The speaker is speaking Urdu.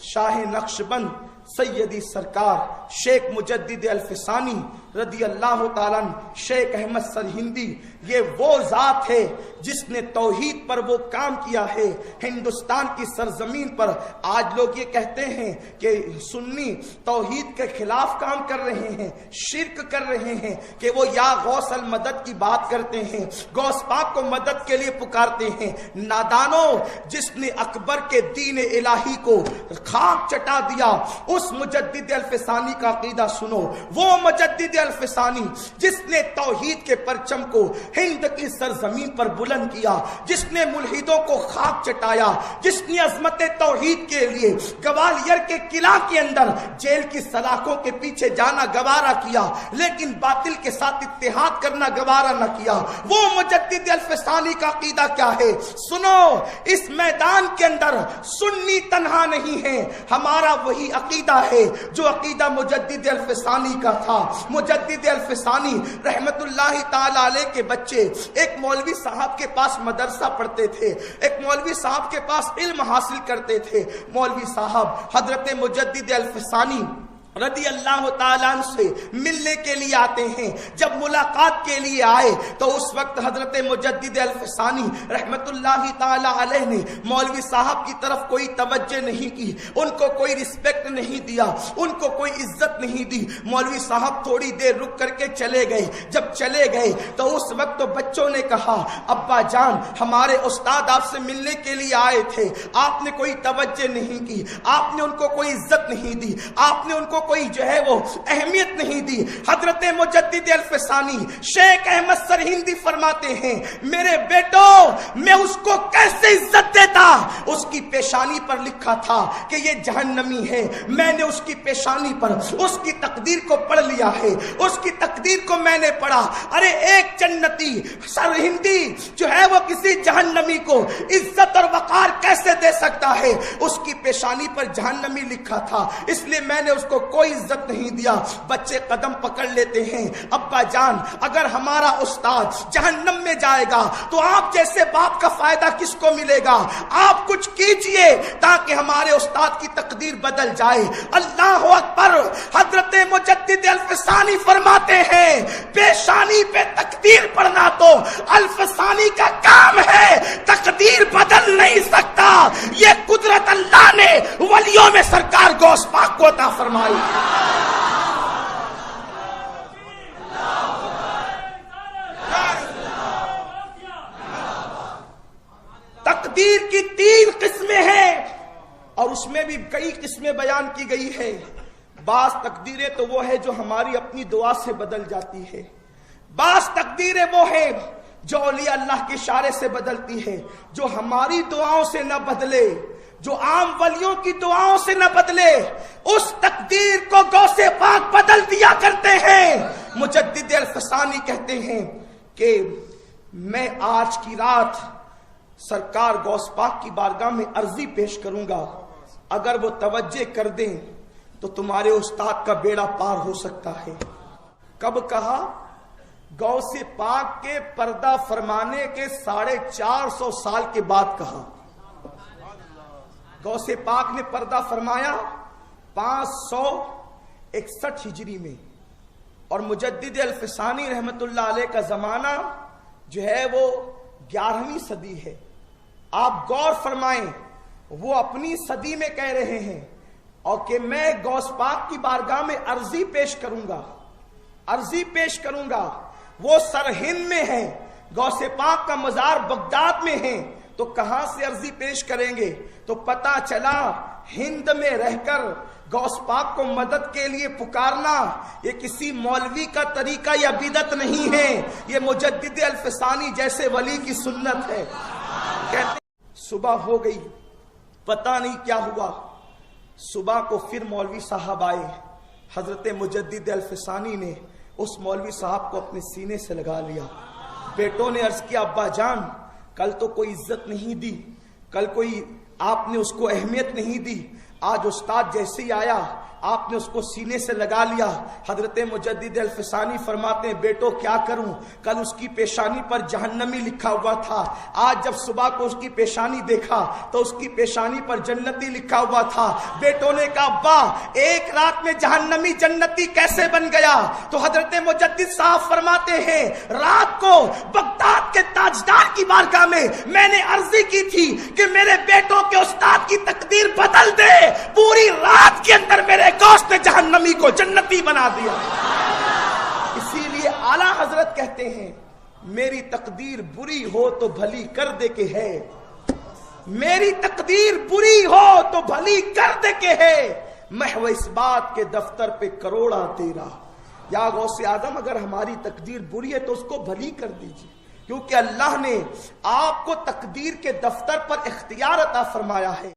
شاہ نقشبند سیدی سرکار شیخ مجدد الفسانی رضی اللہ تعالیٰ شیخ احمد سرہندی، یہ وہ ذات ہے جس نے توحید پر وہ کام کیا ہے ہندوستان کی سرزمین پر۔ آج لوگ یہ کہتے ہیں کہ سنی توحید کے خلاف کام کر رہے ہیں، شرک کر رہے ہیں، کہ وہ یا غوث المدد کی بات کرتے ہیں، غوث پاک کو مدد کے لیے پکارتے ہیں۔ نادانو، جس نے اکبر کے دین الہی کو خاک چٹا دیا، اس مجدد الفسانی کا عقیدہ سنو۔ وہ مجدد الفسانی جس نے توحید کے پرچم کو ہند کی سرزمین پر بلند کیا، جس نے ملحدوں کو خاک چٹایا، جس نے عظمت توحید کے لیے گوالیر کے قلعہ کے اندر جیل کی سلاخوں کے پیچھے جانا گوارا کیا، لیکن باطل کے ساتھ اتحاد کرنا گوارا نہ کیا۔ وہ مجدد الفسانی کا عقیدہ کیا ہے؟ سنو، اس میدان کے اندر سنی تنہا نہیں ہے، ہمارا وہی عقیدہ ہے جو عقیدہ مجدد الفسانی کا تھا۔ مجدد الفسانی رحمت اللہ تعالی علیہ کے بچے ایک مولوی صاحب کے پاس مدرسہ پڑھتے تھے، ایک مولوی صاحب کے پاس علم حاصل کرتے تھے۔ مولوی صاحب حضرت مجدد الفسانی رضی اللہ تعالیٰ عنہ سے ملنے کے لیے آتے ہیں۔ جب ملاقات کے لیے آئے تو اس وقت حضرت مجدد الفسانی رحمت اللہ تعالیٰ علیہ نے مولوی صاحب کی طرف کوئی توجہ نہیں کی، ان کو کوئی رسپیکٹ نہیں دیا، ان کو کوئی عزت نہیں دی۔ مولوی صاحب تھوڑی دیر رک کر کے چلے گئے۔ جب چلے گئے تو اس وقت تو بچوں نے کہا، ابا جان ہمارے استاد آپ سے ملنے کے لیے آئے تھے، آپ نے کوئی توجہ نہیں کی، آپ نے ان کو کوئی عزت نہیں دی، آپ نے ان کو کوئی جو ہے وہ اہمیت نہیں دی۔ حضرت مجدد الفسانی شیخ احمد سرہندی فرماتے ہیں، میرے بیٹو میں اس کو کیسے عزت دیتا؟ اس کی پیشانی پر لکھا تھا کہ یہ جہنمی ہے، میں نے اس کی پیشانی پر اس کی تقدیر کو پڑھ لیا ہے، اس کی تقدیر کو میں نے پڑھا۔ ارے ایک جنتی سرہندی جو ہے وہ کسی جہنمی کو عزت اور وقار کیسے دے سکتا ہے؟ اس کی پیشانی پر جہنمی لکھا تھا، اس لیے میں نے اس کو کوئی عزت نہیں دیا۔ بچے قدم پکڑ لیتے ہیں، ابا جان اگر ہمارا استاد جہنم میں جائے گا تو آپ جیسے باپ کا فائدہ کس کو ملے گا؟ آپ کچھ کیجئے تاکہ ہمارے استاد کی تقدیر بدل جائے۔ اللہ اکبر! حضرت مجدد الفسانی فرماتے ہیں، پیشانی پہ تقدیر پڑھنا تو الفسانی کا کام ہے، تقدیر بدل نہیں سکتا۔ یہ قدرت اللہ نے ولیوں میں سرکار غوث پاک کو عطا فرمائی۔ تقدیر کی 3 قسمیں ہیں اور اس میں بھی کئی قسمیں بیان کی گئی ہے۔ بعض تقدیریں تو وہ ہے جو ہماری اپنی دعا سے بدل جاتی ہے، بعض تقدیریں وہ ہے جو اولیاء اللہ کے اشارے سے بدلتی ہے، جو ہماری دعاؤں سے نہ بدلے، جو عام ولیوں کی دعاؤں سے نہ بدلے، اس تقدیر کو غوث پاک بدل دیا کرتے ہیں۔ مجدد الفسانی کہتے ہیں کہ میں آج کی رات سرکار غوث پاک کی بارگاہ میں عرضی پیش کروں گا، اگر وہ توجہ کر دیں تو تمہارے استاد کا بیڑا پار ہو سکتا ہے۔ کب کہا؟ غوث پاک کے پردہ فرمانے کے 450 سال کے بعد کہا۔ غوث پاک نے پردہ فرمایا 561 ہجری میں، اور مجدد الفسانی رحمت اللہ علیہ کا زمانہ جو ہے وہ 11ویں صدی ہے۔ آپ غور فرمائیں، وہ اپنی صدی میں کہہ رہے ہیں اور کہ میں غوث پاک کی بارگاہ میں عرضی پیش کروں گا، عرضی پیش کروں گا۔ وہ سرہند میں ہے، غوث پاک کا مزار بغداد میں ہے، تو کہاں سے عرضی پیش کریں گے؟ تو پتا چلا ہند میں رہ کر غوث پاک کو مدد کے لیے پکارنا یہ کسی مولوی کا طریقہ یا بدعت نہیں ہے، یہ مجدد الفسانی جیسے ولی کی سنت ہے۔ کہتے صبح ہو گئی، پتہ نہیں کیا ہوا، صبح کو پھر مولوی صاحب آئے۔ حضرت مجدد الفسانی نے اس مولوی صاحب کو اپنے سینے سے لگا لیا۔ بیٹوں نے عرض کیا، ابا جان کل تو کوئی عزت نہیں دی، کل کوئی آپ نے اس کو اہمیت نہیں دی، آج استاد جیسے ہی آیا آپ نے اس کو سینے سے لگا لیا۔ حضرت مجدد الفسانی فرماتے ہیں بیٹو کیا کروں، کل اس کی پیشانی پر جہنمی لکھا ہوا تھا، آج جب صبح کو اس کی پیشانی دیکھا تو اس کی پیشانی پر جنتی لکھا ہوا تھا۔ بیٹوں نے کہا ابا ایک رات میں جہنمی جنتی کیسے بن گیا؟ تو حضرت مجدد صاحب فرماتے ہیں رات کو بغداد کے تاجدار کی بارگاہ میں نے عرضی کی تھی کہ میرے بیٹوں کے استاد کی تقدیر بدل دے، پوری رات کے اندر میرے گوشت نے جہنمی کو جنتی بنا دیا۔ اسی لیے اعلیٰ حضرت کہتے ہیں میری تقدیر بری ہو تو بھلی کر دے کے ہے، میری تقدیر بری ہو تو بھلی کر دے کے ہے، محو اس بات کے دفتر پہ کروڑا تیرا۔ یا غوث اعظم اگر ہماری تقدیر بری ہے تو اس کو بھلی کر دیجیے، کیونکہ اللہ نے آپ کو تقدیر کے دفتر پر اختیار عطا فرمایا ہے۔